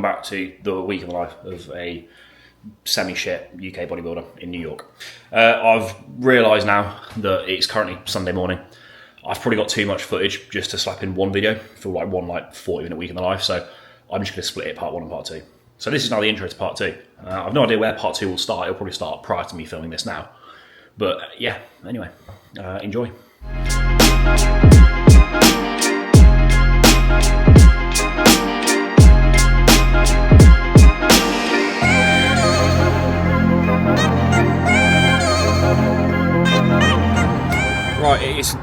back to the week in the life of a semi-shit UK bodybuilder in New York. I've realised now that it's currently Sunday morning. I've probably got too much footage just to slap in one video for one 40-minute week in the life, so I'm just going to split it part 1 and part 2. So this is now the intro to part 2. I've no idea where part 2 will start. It'll probably start prior to me filming this now. But yeah, anyway, enjoy. Right, it's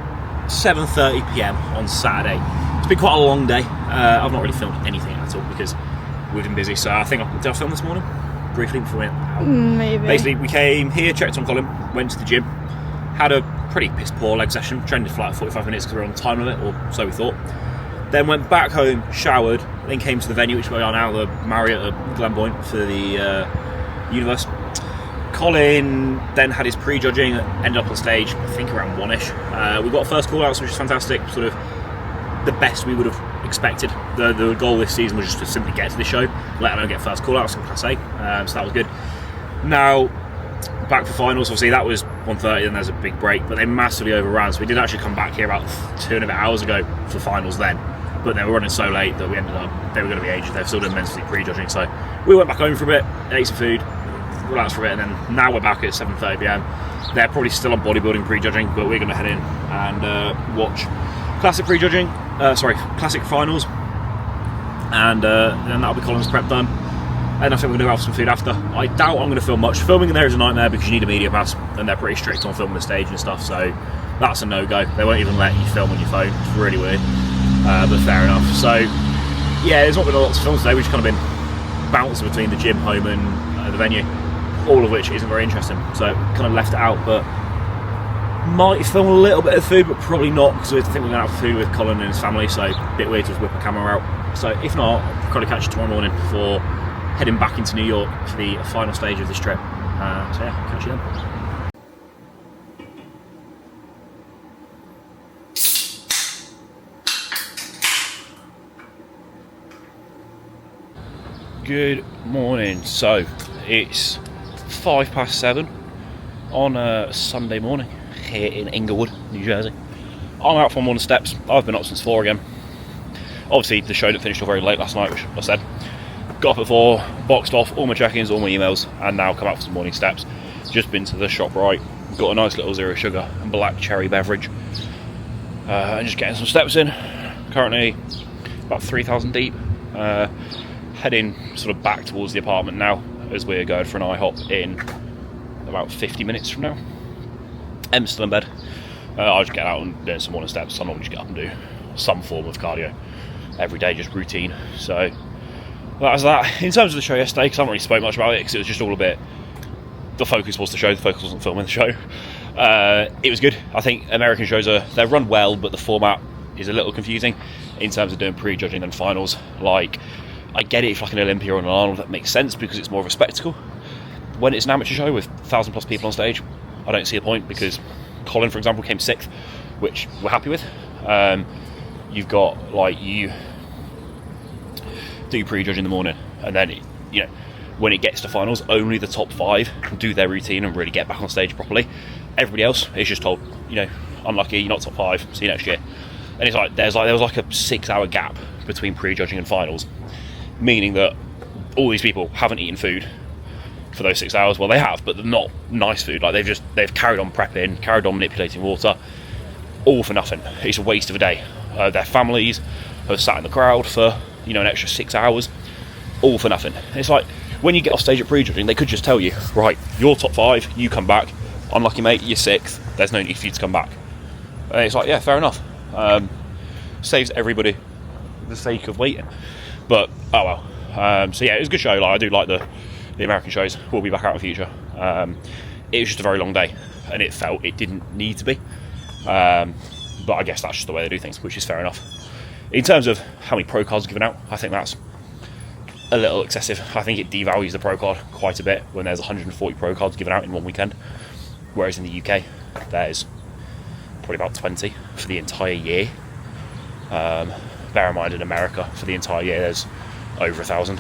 7:30 PM on Saturday. It's been quite a long day. I've not really filmed anything at all because we've been busy. So I think did I film this morning? Briefly before we went out. Maybe. Basically, we came here, checked on Colin, went to the gym, had a pretty piss poor leg session, trained for like 45 minutes because we were on the time limit, or so we thought. Then went back home, showered, then came to the venue, which we are now, the Marriott at Glenboyne for the Universe. Colin then had his pre-judging, ended up on stage, I think around 1ish. We got first call-outs, which is fantastic, sort of the best we would have expected. The goal this season was just to simply get to the show, let alone get first call-outs in Class A, so that was good. Now, back for finals, obviously that was 1:30, then there's a big break, but they massively overran, so we did actually come back here about 2.5 hours ago for finals then, but they were running so late that we ended up, they were going to be aged, they've still done mentally pre-judging, so we went back home for a bit, ate some food, relaxed for a bit, and then now we're back at 7:30 PM. They're probably still on bodybuilding pre-judging, but we're going to head in and watch classic pre-judging, classic finals, and then that'll be Colin's prep done. And I think we're going to have some food after. I doubt I'm going to film much. Filming in there is a nightmare because you need a media pass, and they're pretty strict on filming the stage and stuff, so that's a no-go. They won't even let you film on your phone. It's really weird, but fair enough. So yeah, there's not been a lot to film today. We've just kind of been bouncing between the gym, home, and the venue, all of which isn't very interesting, so kind of left it out. But might film a little bit of food, but probably not, because I think we're going to have food with Colin and his family, so a bit weird to just whip a camera out. So if not, I'll probably catch you tomorrow morning before heading back into New York for the final stage of this trip. So yeah, catch you then. Good morning. So it's 7:05 on a Sunday morning here in Inglewood, New Jersey. I'm out from one of the steps. I've been up since 4 again. Obviously the show didn't finish till very late last night, which I said. Got up at 4, boxed off all my check-ins, all my emails, and now come out for some morning steps. Just been to the shop right, got a nice little 0 sugar and black cherry beverage, and just getting some steps in. Currently about 3,000 deep. Heading sort of back towards the apartment now as we're going for an IHOP in about 50 minutes from now. Em's still in bed. I'll just get out and do some morning steps. I normally just get up and do some form of cardio every day, just routine. So that's that. In terms of the show yesterday, because I haven't really spoke much about it because it was just all a bit, the focus was the show, the focus wasn't filming the show. It was good. I think American shows they're run well, but the format is a little confusing in terms of doing pre-judging and finals. Like, I get it if like an Olympia or an Arnold, that makes sense because it's more of a spectacle. When it's an amateur show with 1,000+ people on stage, I don't see the point, because Colin, for example, came 6th, which we're happy with. You've got, like, you do pre-judge in the morning, and then when it gets to finals, only the top 5 can do their routine and really get back on stage properly. Everybody else is just told, unlucky, you're not top 5, see you next year. And it's like there was like a 6-hour gap between pre-judging and finals, meaning that all these people haven't eaten food for those 6 hours. Well, they have, but not nice food. Like they've carried on prepping, carried on manipulating water, all for nothing. It's a waste of a day. Their families have sat in the crowd for an extra 6 hours, all for nothing. It's like when you get off stage at pre-judging, they could just tell you, right, you're top 5, you come back. Unlucky mate, you're 6th. There's no need for you to come back. And it's like, yeah, fair enough. Saves everybody the sake of waiting. But oh well. So yeah, it was a good show. Like, I do like the American shows. We'll be back out in the future. It was just a very long day, and it felt it didn't need to be. But I guess that's just the way they do things, which is fair enough. In terms of how many pro cards are given out, I think that's a little excessive. I think it devalues the pro card quite a bit when there's 140 pro cards given out in one weekend, whereas in the UK there's probably about 20 for the entire year. Bear in mind, in America for the entire year there's over 1,000.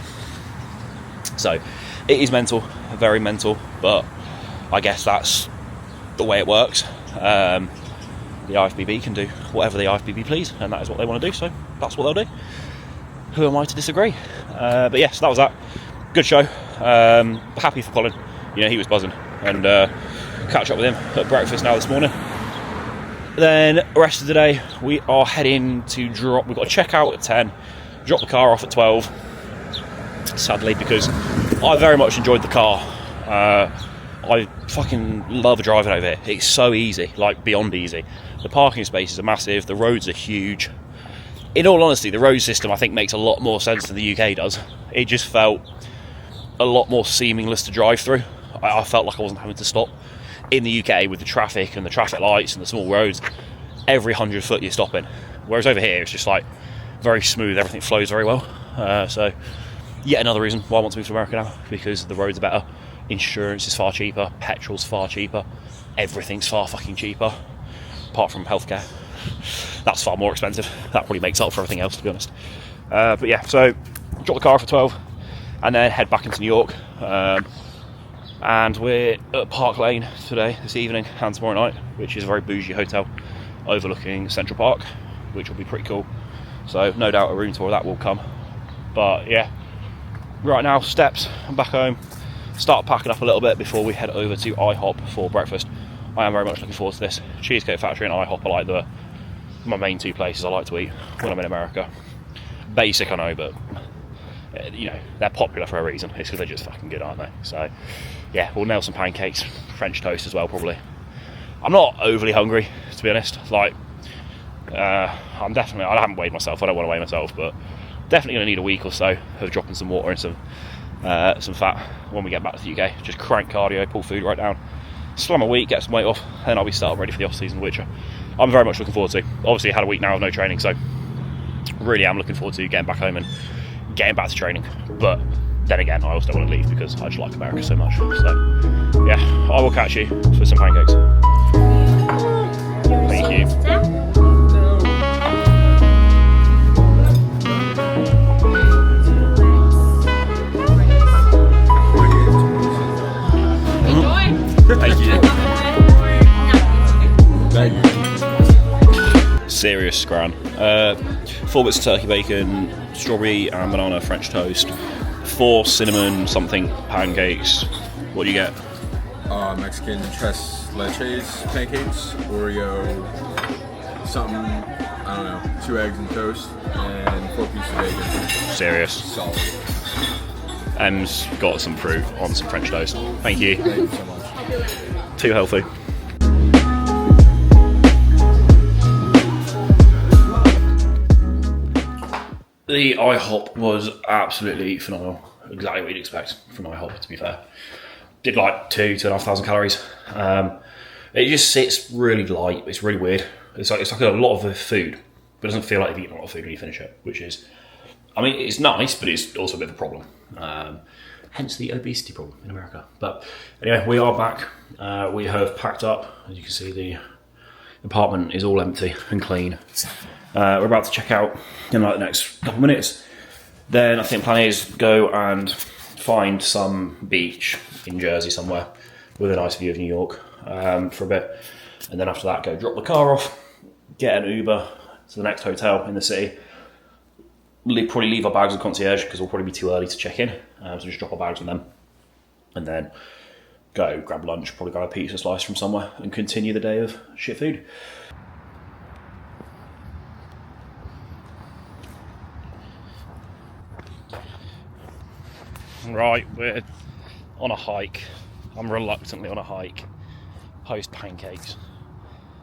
So it is mental, very mental, but I guess that's the way it works. The Ifbb can do whatever the Ifbb please, and that is what they want to do, so that's what they'll do. Who am I to disagree? But yes, that was that. Good show. Happy for Colin. You know, he was buzzing, and catch up with him at breakfast now this morning. Then the rest of the day we are heading to drop. We've got to check out at 10, drop the car off at 12. Sadly, because I very much enjoyed the car. I fucking love driving over here. It's so easy, like beyond easy. The parking spaces are massive, the roads are huge. In all honesty, the road system I think makes a lot more sense than the UK does. It just felt a lot more seamless to drive through. I felt like I wasn't having to stop. In the UK, with the traffic and the traffic lights and the small roads, every 100 foot you're stopping. Whereas over here, it's just like very smooth, everything flows very well. So, yet another reason why I want to move to America now, because the roads are better, insurance is far cheaper, petrol's far cheaper, everything's far fucking cheaper, apart from healthcare. That's far more expensive. That probably makes up for everything else, to be honest. But yeah, so drop the car for 12 and then head back into New York. And we're at Park Lane this evening and tomorrow night, which is a very bougie hotel overlooking Central Park, which will be pretty cool. So no doubt a room tour of that will come. But yeah, right now, steps, I'm back home, start packing up a little bit before we head over to IHOP for breakfast. I am very much looking forward to this. Cheesecake Factory and IHOP are like my main two places I like to eat when I'm in America. Basic, I know, but you know, they're popular for a reason. It's because they're just fucking good, aren't they? So yeah, we'll nail some pancakes, French toast as well probably. I'm not overly hungry, to be honest. Like I haven't weighed myself, I don't want to weigh myself, but definitely going to need a week or so of dropping some water and some fat when we get back to the UK. Just crank cardio, pull food right down, slam a week, get some weight off, then I'll be started ready for the off season, which I'm very much looking forward to. Obviously I had a week now of no training, so really am looking forward to getting back home and getting back to training. But then again, I also don't want to leave because I just like America so much. So yeah, I will catch you for some pancakes. Thank you. Thank you. Serious scran. 4 bits of turkey bacon, strawberry and banana French toast, 4 cinnamon something pancakes. What do you get? Mexican tres leches pancakes, Oreo, something, I don't know, 2 eggs and toast, and 4 pieces of bacon. Serious. Solid. Em's got some fruit on some French toast. Thank you. Thank you so much. Too healthy. The IHOP was absolutely phenomenal. Exactly what you'd expect from IHOP, to be fair. Did like 2,500 calories. It just sits really light. It's really weird. It's like a lot of the food, but it doesn't feel like you've eaten a lot of food when you finish it, which is, I mean, it's nice, but it's also a bit of a problem. Hence the obesity problem in America. But anyway, we are back. We have packed up. As you can see, the apartment is all empty and clean. We're about to check out in like the next couple of minutes. Then I think the plan is go and find some beach in Jersey somewhere with a nice view of New York for a bit. And then after that, go drop the car off, get an Uber to the next hotel in the city. Probably leave our bags with concierge because we'll probably be too early to check in. So just drop our bags with them. And then go grab lunch, probably grab a pizza slice from somewhere and continue the day of shit food. Right, we're on a hike. I'm reluctantly on a hike. Post pancakes.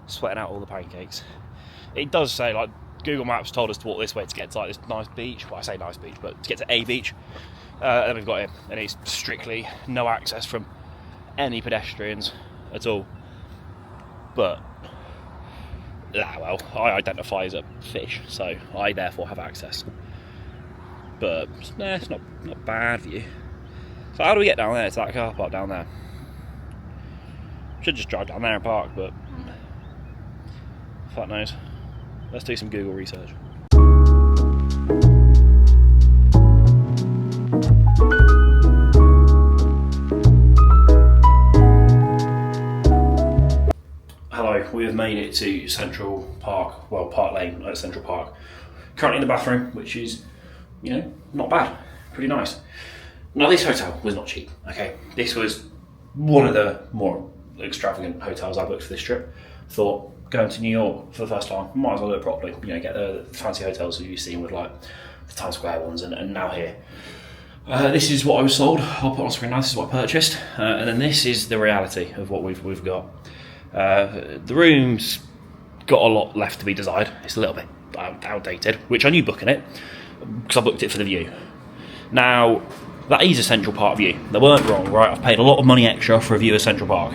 Sweating out all the pancakes. It does say, like, Google Maps told us to walk this way to get to like this nice beach. Well, I say nice beach, but to get to a beach. And we've got it, and it's strictly no access from any pedestrians at all. But, well, I identify as a fish, so I therefore have access. But nah, it's not bad view. So how do we get down there to that car park down there? Should just drive down there and park, but fuck knows. Let's do some Google research. have made it to Central Park, well, Park Lane at Central Park. Currently in the bathroom, which is, you know, not bad, pretty nice. Now, this hotel was not cheap, okay? This was one of the more extravagant hotels I booked for this trip. Thought, going to New York for the first time, might as well do it properly. You know, get the fancy hotels that you've seen with like the Times Square ones, and now here. This is what I was sold. I'll put on screen now. This is what I purchased, and then this is the reality of what we've got. The room's got a lot left to be desired. It's a little bit outdated, which I knew booking it because I booked it for the view. Now, that is a Central Park view. They weren't wrong, right? I've paid a lot of money extra for a view of Central Park.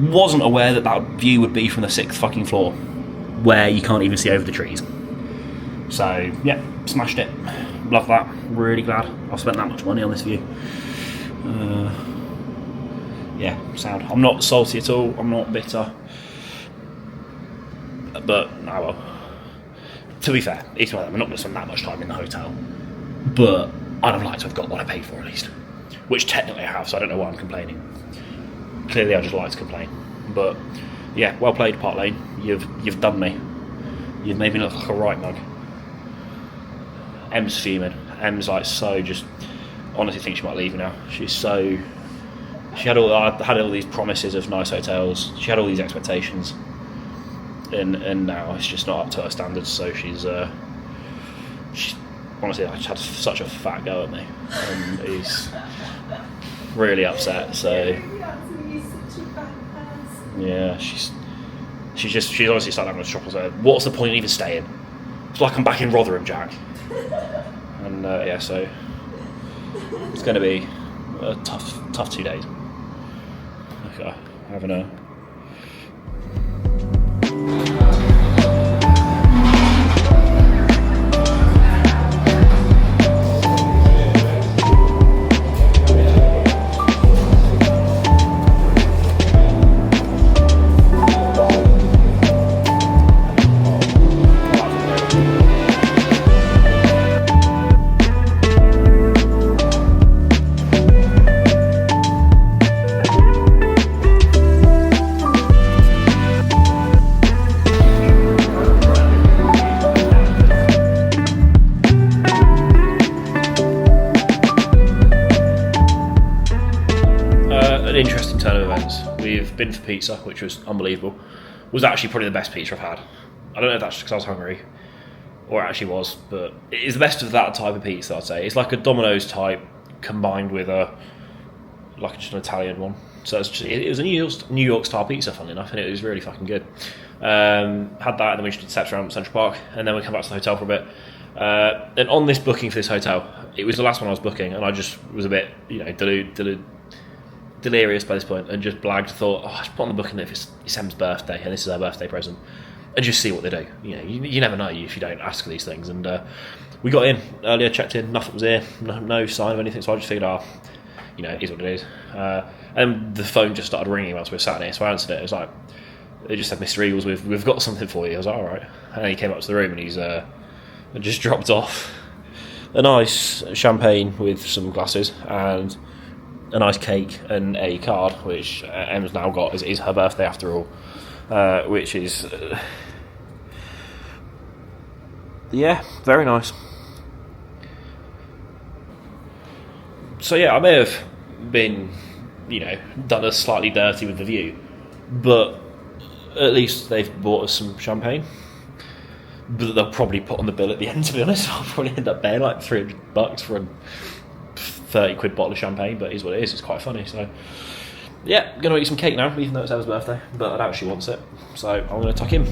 Wasn't aware that that view would be from the 6th fucking floor, where you can't even see over the trees. So, yeah, smashed it. Love that. Really glad I've spent that much money on this view. Yeah, sound. I'm not salty at all. I'm not bitter. But, oh well. To be fair, it's one of them. I'm not going to spend that much time in the hotel. But I'd have liked to have got what I paid for at least. Which technically I have, so I don't know why I'm complaining. Clearly I just like to complain. But, yeah, well played, Park Lane. You've done me. You've made me look like a right mug. Em's fuming. Em's like so just honestly think she might leave now. She's so I had all these promises of nice hotels. She had all these expectations, and now it's just not up to her standards. So she's honestly, I just had such a fat go at me, and he's really upset. So yeah, she's honestly started having a struggle. So what's the point of even staying? It's like I'm back in Rotherham, Jack. And yeah, so it's going to be a tough 2 days. Okay, having a interesting turn of events. We've been for pizza, which was unbelievable. Was actually probably the best pizza I've had. I don't know if that's just because I was hungry, or it actually was, but it is the best of that type of pizza, I'd say. It's like a Domino's type combined with just an Italian one. So it was a New York style pizza, funnily enough, and it was really fucking good. Had that, and then we just did steps around Central Park, and then we came back to the hotel for a bit. And on this booking for this hotel, it was the last one I was booking, and I just was a bit, delirious by this point, and just blagged. Thought, I should put on the booking if it's Em's birthday and this is her birthday present, and just see what they do. You never know if you don't ask for these things. And we got in earlier, checked in, nothing was here, no sign of anything. So I just figured, it is what it is. And the phone just started ringing whilst we were sat here, so I answered it. It was like, it just said, "Mr. Eagles, we've got something for you." I was like, all right. And then he came up to the room and he's just dropped off a nice champagne with some glasses and a nice cake and a card, which Em's now got. Is her birthday after all, which is yeah, very nice. So yeah, I may have been, done us slightly dirty with the view, but at least they've bought us some champagne. But they'll probably put on the bill at the end, to be honest. I'll probably end up paying like $300 for a 30 quid bottle of champagne, but it is what it is. It's quite funny. So yeah, gonna eat some cake now, even though it's Emma's birthday, but I doubt she wants it, so I'm gonna tuck in.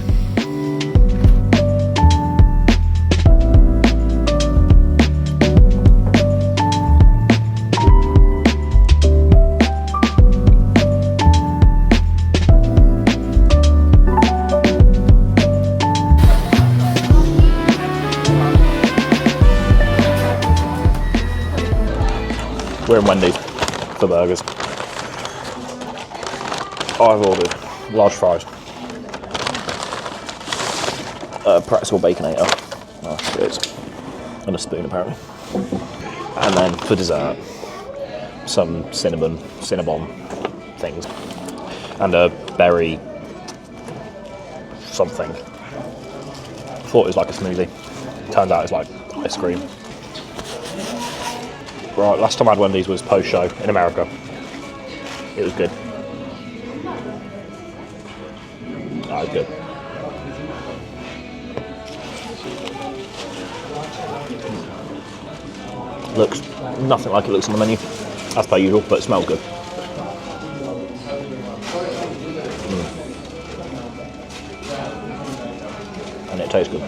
We're in Wendy's for burgers. I've ordered large fries, a pretzel baconator, and a spoon apparently. And then for dessert, some cinnamon things, and a berry something. Thought it was like a smoothie. Turned out it's like ice cream. Right, last time I had Wendy's was post-show in America. It was good. That was good. Looks nothing like it looks on the menu, as per usual, but it smells good. And it tastes good.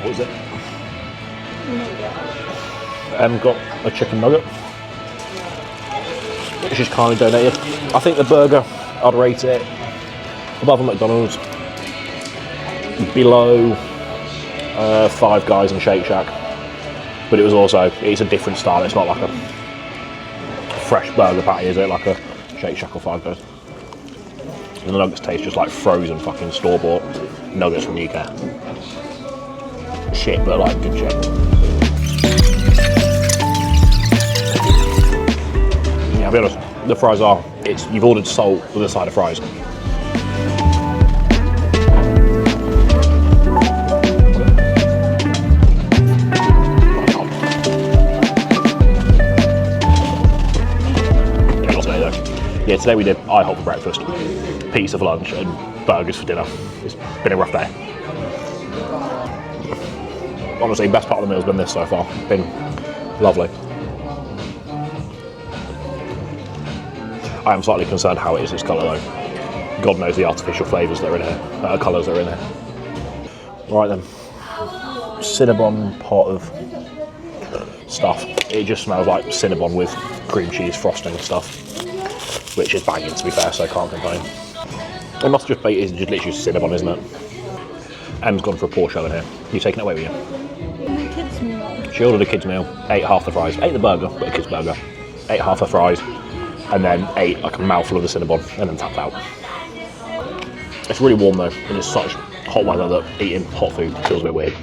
What is it? Got a chicken nugget, which is kindly donated. I think the burger, I'd rate it above a McDonald's, below Five Guys and Shake Shack, but it's a different style. It's not like a fresh burger patty, is it? Like a Shake Shack or Five Guys. And the nuggets taste just like frozen fucking store-bought nuggets from the UK. Shit, but like good shit. Yeah, I'll be honest, the fries you've ordered salt with a side of fries. Yeah, today we did IHOP for breakfast, pizza for lunch, and burgers for dinner. It's been a rough day. Honestly, best part of the meal's been this so far. It's been lovely. I am slightly concerned how it is this colour though. God knows the artificial flavours that are in here, colours that are in here. Right then, Cinnabon pot of stuff. It just smells like Cinnabon with cream cheese frosting and stuff, which is banging to be fair, so I can't complain. It must just be, it's just literally Cinnabon, isn't it? Em's gone for a poor show in here. You taking it away with you? My kids' meal. She ordered a kid's meal, ate half the fries, ate the burger, but a kid's burger, ate half the fries, and then ate like a mouthful of the Cinnabon, and then tapped out. It's really warm though, and it's such hot weather that eating hot food feels a bit weird.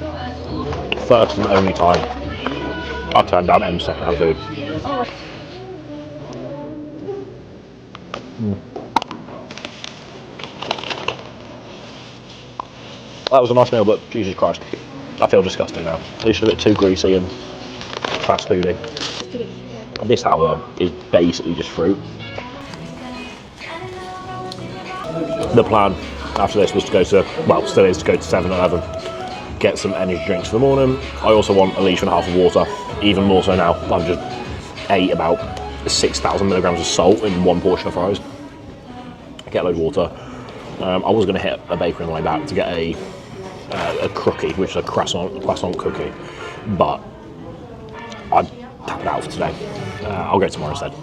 First and only time I've turned down Em's second-hand food. That was a nice meal, but Jesus Christ, I feel disgusting now. It's a bit too greasy and fast foody. This, however, is basically just fruit. The plan after this was to go to, well, still is to go to 7-Eleven, get some energy drinks for the morning. I also want a litre and a half of water, even more so now. I've just ate about 6,000 milligrams of salt in one portion of fries. Get a load of water. I was going to hit a bakery on the way back to get a crookie, which is a croissant cookie, but I tapped it out for today. I'll go tomorrow instead.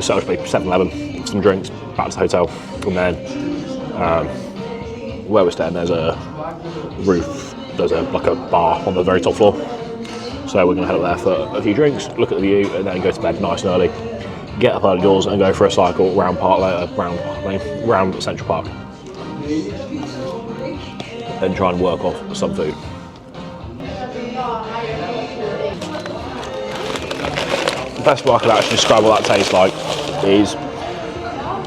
So it'll be 7-Eleven, some drinks, back to the hotel, and then where we're staying, there's a roof, there's like a bar on the very top floor. So we're going to head up there for a few drinks, look at the view, and then go to bed nice and early. Get up early doors and go for a cycle round Central Park, and try and work off some food. The best way I could actually describe what that tastes like is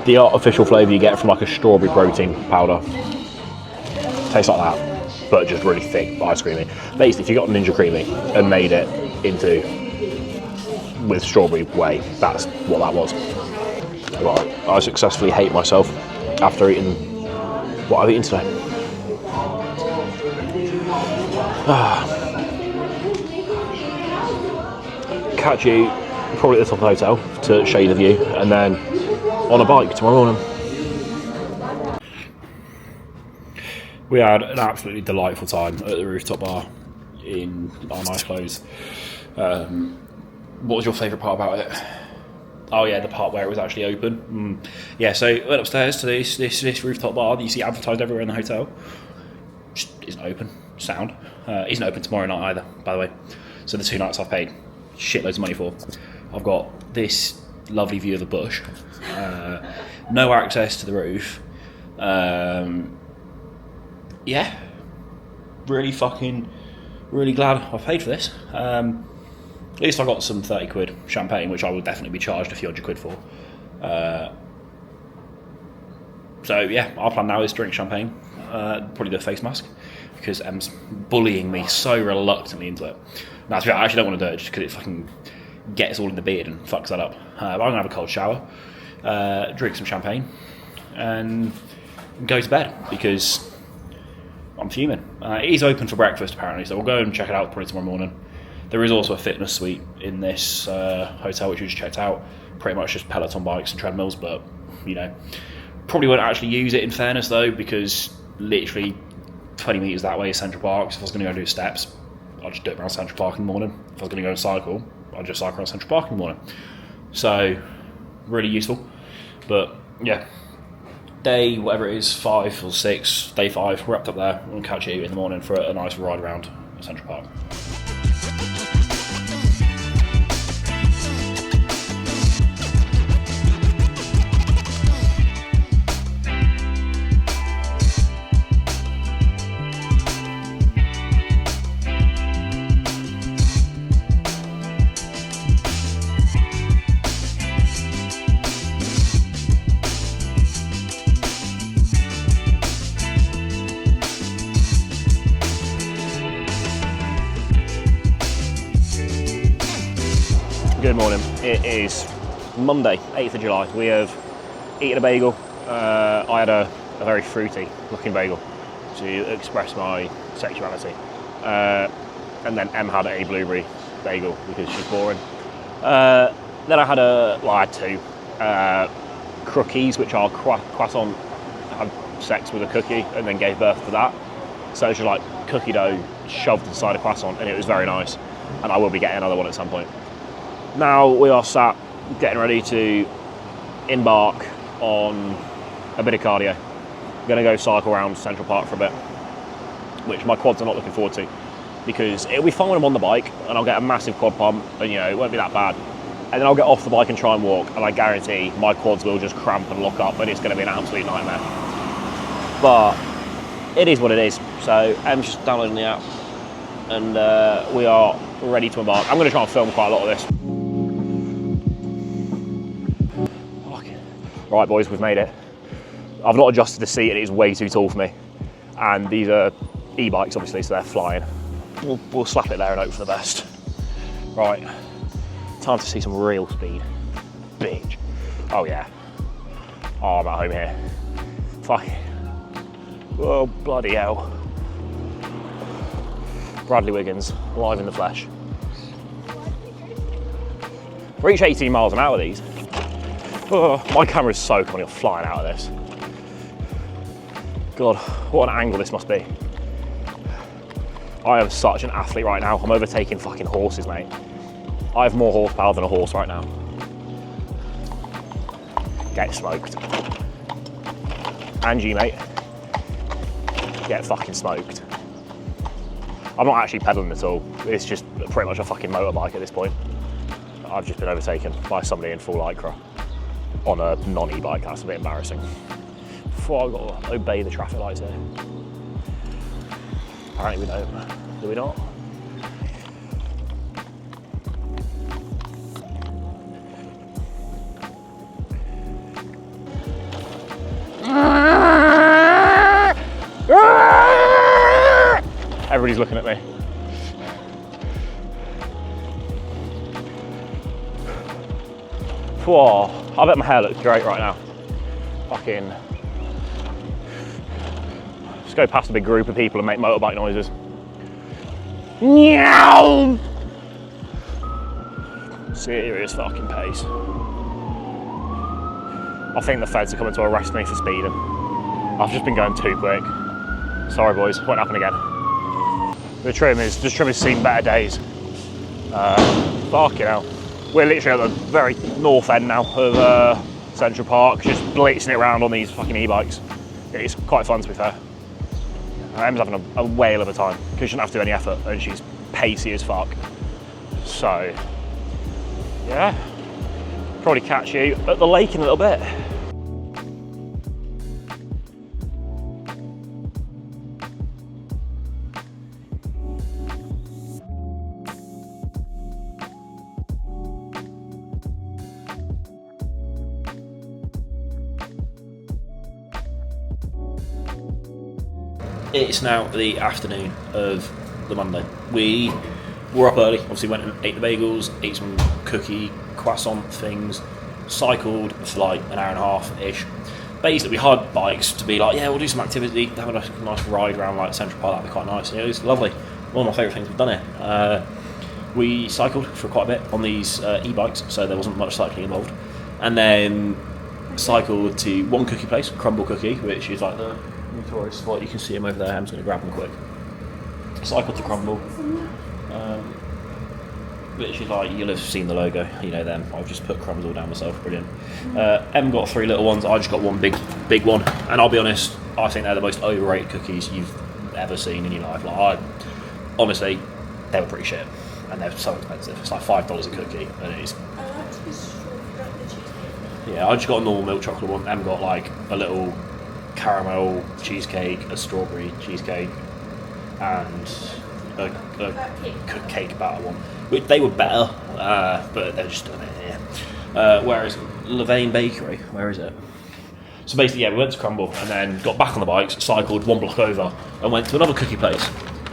the artificial flavour you get from like a strawberry protein powder. Tastes like that, but just really thick, ice creamy. Basically, if you got Ninja Creamy and made it into with strawberry whey, that's what that was. Right, I successfully hate myself after eating what I've eaten today. Catch you probably at the top of the hotel to show you the view, and then on a bike tomorrow morning. We had an absolutely delightful time at the rooftop bar in our nice clothes. What was your favourite part about it? Oh yeah, the part where it was actually open. Yeah, so went upstairs to this rooftop bar that you see advertised everywhere in the hotel. Just isn't open. Sound. Isn't open tomorrow night either, by the way. So the 2 nights I've paid shitloads of money for. I've got this lovely view of the bush. No access to the roof. Yeah. Really glad I paid for this. at least I got some 30 quid champagne, which I will definitely be charged a few hundred quid for. So yeah, our plan now is to drink champagne, probably do a face mask, because Em's bullying me so reluctantly into it. No, I actually don't want to do it just because it fucking gets all in the beard and fucks that up. But I'm going to have a cold shower, drink some champagne, and go to bed because I'm fuming. It is open for breakfast apparently, so we'll go and check it out probably tomorrow morning. There is also a fitness suite in this hotel which we just checked out. Pretty much just Peloton bikes and treadmills, but you know, probably won't actually use it in fairness though, because literally 20 metres that way is Central Park. So if I was going to go do steps, I'd just do it around Central Park in the morning. If I was going to go and cycle, I'd just cycle around Central Park in the morning. So really useful. But yeah, day whatever it is, 5 or 6, day 5, we're up there. We'll catch you in the morning for a nice ride around Central Park. Good morning. It is Monday, 8th of July. We have eaten a bagel. I had a very fruity looking bagel to express my sexuality. And then Em had a blueberry bagel because she's boring. Then I had two crookies, which are croissant. I had sex with a cookie and then gave birth to that. So it's just like cookie dough shoved inside a croissant, and it was very nice. And I will be getting another one at some point. Now we are sat getting ready to embark on a bit of cardio. I'm going to go cycle around Central Park for a bit, which my quads are not looking forward to, because it'll be fun when I'm on the bike and I'll get a massive quad pump and you know it won't be that bad. And then I'll get off the bike and try and walk, and I guarantee my quads will just cramp and lock up and it's going to be an absolute nightmare. But it is what it is. So Em's just downloading the app and we are ready to embark. I'm going to try and film quite a lot of this. Right boys, we've made it. I've not adjusted the seat and it is way too tall for me. And these are e-bikes obviously, so they're flying. We'll slap it there and hope for the best. Right, time to see some real speed. Bitch. Oh yeah. Oh, I'm at home here. Fuck. Oh, bloody hell. Bradley Wiggins, live in the flesh. Reach 18 miles an hour these. Oh, my camera is so coming flying out of this. God, what an angle this must be. I am such an athlete right now. I'm overtaking fucking horses, mate. I have more horsepower than a horse right now. Get smoked. And you, mate. Get fucking smoked. I'm not actually pedaling at all. It's just pretty much a fucking motorbike at this point. I've just been overtaken by somebody in full lycra on a non-e-bike. That's a bit embarrassing. Before I've got to obey the traffic lights here. Apparently we don't. Do we not? Everybody's looking at me. Whoa, I bet my hair looks great right now. Fucking. Just go past a big group of people and make motorbike noises. Meow! Serious fucking pace. I think the feds are coming to arrest me for speeding. I've just been going too quick. Sorry boys, won't happen again. The trim has seen better days. Fucking hell. We're literally at the very north end now of Central Park, just blitzing it around on these fucking e-bikes. It's quite fun to be fair. Em's having a whale of a time because she doesn't have to do any effort and she's pacey as fuck. So, yeah, probably catch you at the lake in a little bit. It's now the afternoon of the Monday. We were up early, obviously went and ate the bagels, ate some cookie, croissant things, cycled for like an hour and a half-ish. Basically, we hired bikes to be like, yeah, we'll do some activity, have a nice ride around like Central Park, that'd be quite nice. It was lovely. One of my favourite things we've done here. We cycled for quite a bit on these e-bikes, so there wasn't much cycling involved. And then cycled to one cookie place, Crumble Cookie, which is like the notorious spot. You can see them over there. I'm just going to grab them quick. Cycled to Crumble, which is like, you'll have seen the logo, you know them. I've just put crumbs all down myself, brilliant. Em got 3 little ones, I just got one big one. And I'll be honest, I think they're the most overrated cookies you've ever seen in your life. Like, honestly, they were pretty shit. And they're so expensive. It's like $5 a cookie, and it is. I like to be strawberry cheesecake. Yeah, I just got a normal milk chocolate one. Em got like a little caramel cheesecake, a strawberry cheesecake, and a cake batter one. Which they were better, but they're just a bit here. Whereas Levain Bakery, where is it? So basically, yeah, we went to Crumble and then got back on the bikes, cycled 1 block over, and went to another cookie place.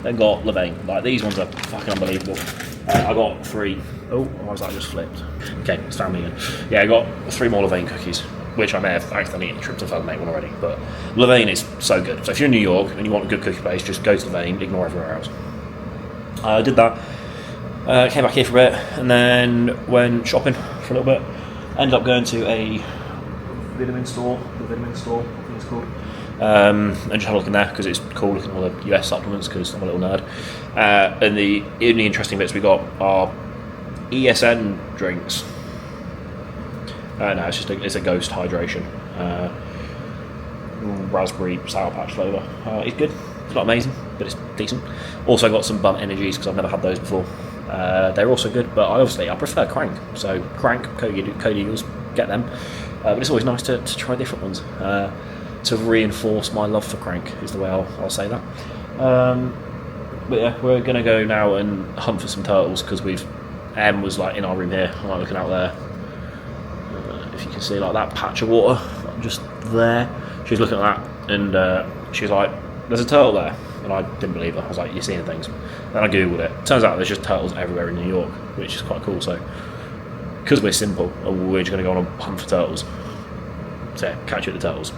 Then got Levain. Like, these ones are fucking unbelievable. I got 3. Oh, why was that just flipped? Okay, it's family again. Yeah, I got 3 more Levain cookies, which I may have accidentally eaten tryptophan mate one already. But Levain is so good. So if you're in New York and you want a good cookie place, just go to Levain, ignore everywhere else. I did that. Came back here for a bit, and then went shopping for a little bit. Ended up going to a vitamin store, I think it's called. And just had a look in there because it's cool looking at all the US supplements because I'm a little nerd. And the only interesting bits we got are ESN drinks. No, it's just it's a Ghost hydration, raspberry sour patch flavour. It's good. It's not amazing, but it's decent. Also got some Bump Energies because I've never had those before. They're also good, but I prefer Crank. So Crank, Code Eagles, get them. But it's always nice to try different ones. To reinforce my love for Crank is the way I'll say that. But yeah, we're going to go now and hunt for some turtles because Em was like in our room here, I'm like looking out there. If you can see like that patch of water just there. She's looking at that and she was like, there's a turtle there. And I didn't believe her. I was like, you're seeing things. Then I googled it. Turns out there's just turtles everywhere in New York, which is quite cool. So because we're simple, we're just going to go on a hunt for turtles. So yeah, catch you at the turtles.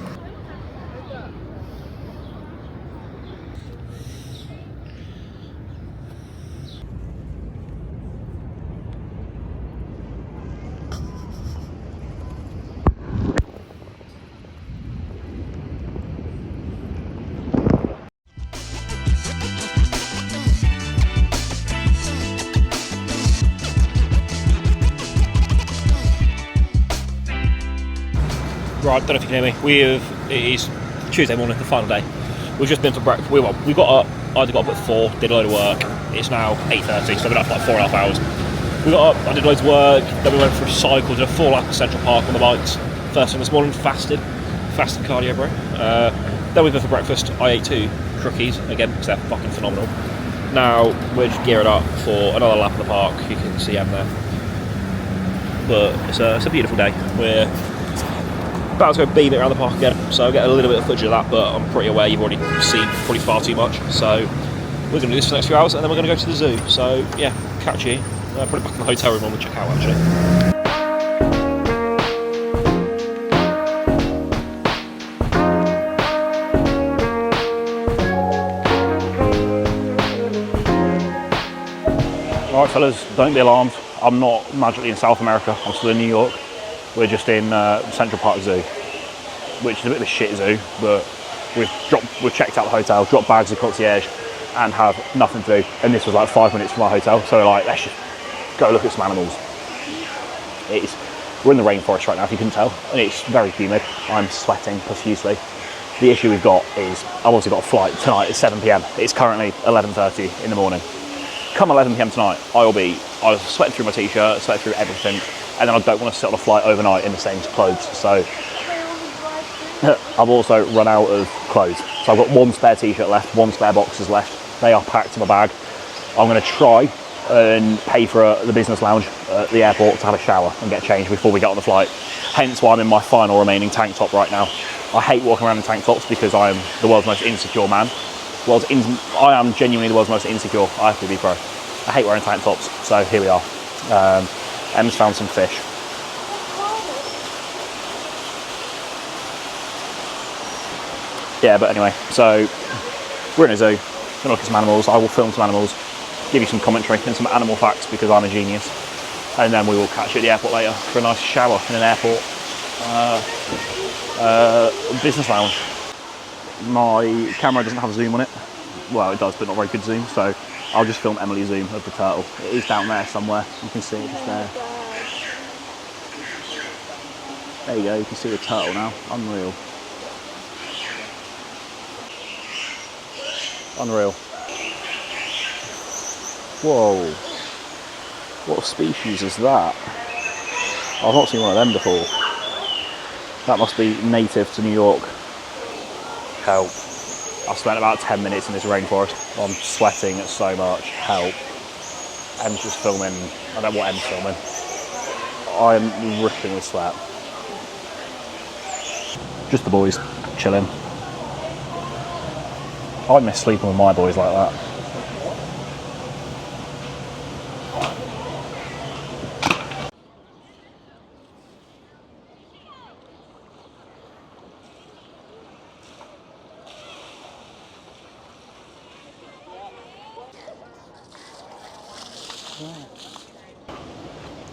Right, don't know if you can hear me. It is Tuesday morning, the final day. We've just been for breakfast. We got up, I got up at 4, did a load of work. It's now 8:30, so I've been up for like 4.5 hours. We got up, I did loads of work, then we went for a cycle, did a 4 lap of Central Park on the bikes. First thing this morning, fasted cardio, bro. Then we went for breakfast. I ate 2 crookies, again, because they're fucking phenomenal. Now we're just gearing up for another lap of the park. You can see Em there. But it's a beautiful day. We're about to go beam it around the park again, so I'll get a little bit of footage of that, but I'm pretty aware you've already seen probably far too much. So we're going to do this for the next few hours, and then we're going to go to the zoo. So yeah, catch you. Put it back in the hotel room on the check out actually. Alright fellas, don't be alarmed. I'm not magically in South America, I'm still in New York. We're just in Central Park Zoo, which is a bit of a shit zoo, but we've checked out the hotel, dropped bags of concierge, and have nothing to do. And this was like 5 minutes from our hotel, so we're like, let's just go look at some animals. We're in the rainforest right now, if you couldn't tell, and it's very humid. I'm sweating profusely. The issue we've got is I've obviously got a flight tonight at 7 p.m. It's currently 11:30 in the morning. Come 11 p.m. tonight, I've sweated through my t-shirt, sweated through everything, and then I don't want to sit on a flight overnight in the same clothes. So I've also run out of clothes. So I've got 1 spare t-shirt left, 1 spare boxers left. They are packed in my bag. I'm going to try and pay for the business lounge at the airport to have a shower and get changed before we get on the flight. Hence why I'm in my final remaining tank top right now. I hate walking around in tank tops because I am the world's most insecure man. I am genuinely the world's most insecure Ifbb pro. I hate wearing tank tops, so here we are. Em's found some fish. Yeah, but anyway, so we're in a zoo, gonna look at some animals. I will film some animals, give you some commentary and some animal facts because I'm a genius. And then we will catch you at the airport later for a nice shower in an airport business lounge. My camera doesn't have a zoom on it. Well, it does, but not very good zoom, so I'll just film Emily's zoom of the turtle. It is down there somewhere. You can see it just there. There you go, you can see the turtle now. Unreal. Unreal. Whoa. What species is that? I've not seen one of them before. That must be native to New York. Help. I've spent about 10 minutes in this rainforest. I'm sweating so much. Help. Em's just filming. I don't know what Em's filming. I'm ripping with sweat. Just the boys, chilling. I miss sleeping with my boys like that.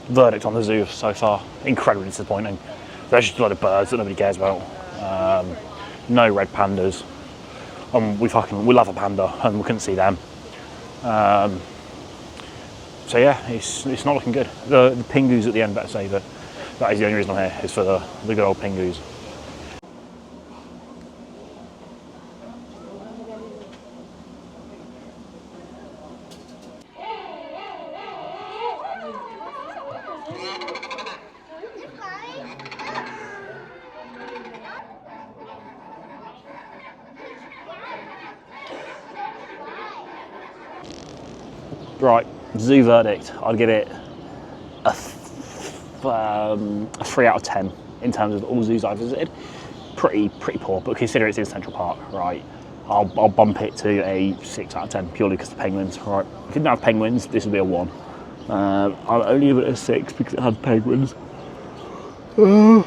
Verdict on the zoo so far, incredibly disappointing. There's just a lot of birds that nobody cares about. No red pandas. We love a panda and we couldn't see them. So yeah, it's not looking good. The pingus at the end, better say, but that is the only reason I'm here, is for the good old pingus. Right, zoo verdict. I'd give it a 3 out of 10 in terms of all zoos I've visited. Pretty poor, but consider it's in Central Park, right? I'll bump it to a 6 out of 10 purely because of the penguins, right? If it didn't have penguins, this would be a 1. I'll only give it a 6 because it had penguins. I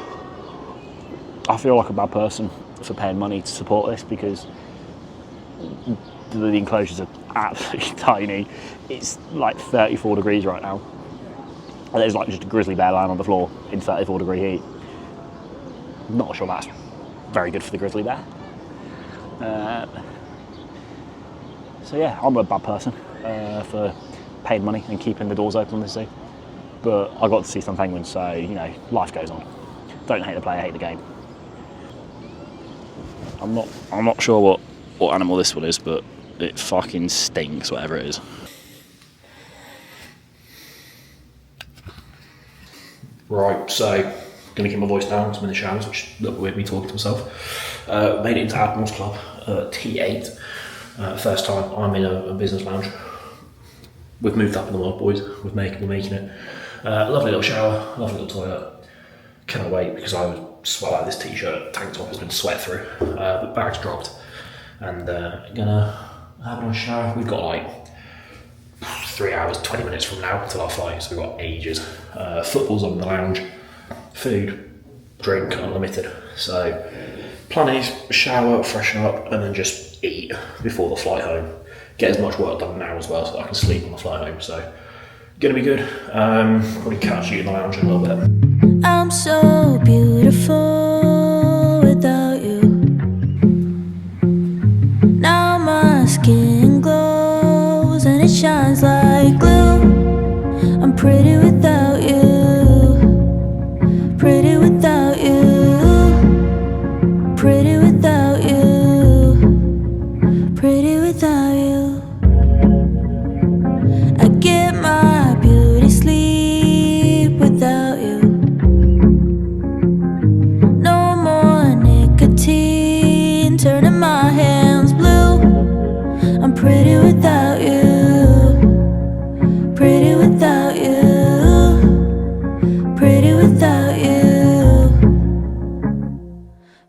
feel like a bad person for paying money to support this because the enclosures are absolutely tiny. It's like 34 degrees right now. And there's like just a grizzly bear lying on the floor in 34 degree heat. Not sure that's very good for the grizzly bear. So yeah, I'm a bad person for paying money and keeping the doors open on this zoo. But I got to see some penguins, so you know, life goes on. Don't hate the player, hate the game. I'm not sure what animal this one is, but it fucking stinks, whatever it is. Right, so gonna keep my voice down because I'm in the showers, which looked weird me talking to myself. Made it into Admiral's Club, T8. First time I'm in a business lounge. We've moved up in the world, boys. We're making it. Lovely little shower, lovely little toilet. Cannot wait because I would sweat out this t-shirt. Tank top has been sweat through, but bag's dropped. And gonna have a nice shower. We've got like 3 hours, 20 minutes from now till our flight, so we've got ages. Football's on in the lounge, food, drink, unlimited. So plan is shower, freshen up, and then just eat before the flight home. Get as much work done now as well so that I can sleep on the flight home. So gonna be good. Probably catch you in the lounge in a little bit. I'm so beautiful without you. Now my skin glows and it shines like glue. I'm pretty without you. Pretty without you. Pretty without you. Pretty without you. I get my beauty sleep without you. No more nicotine turning my hands blue. I'm pretty without you. Pretty without you.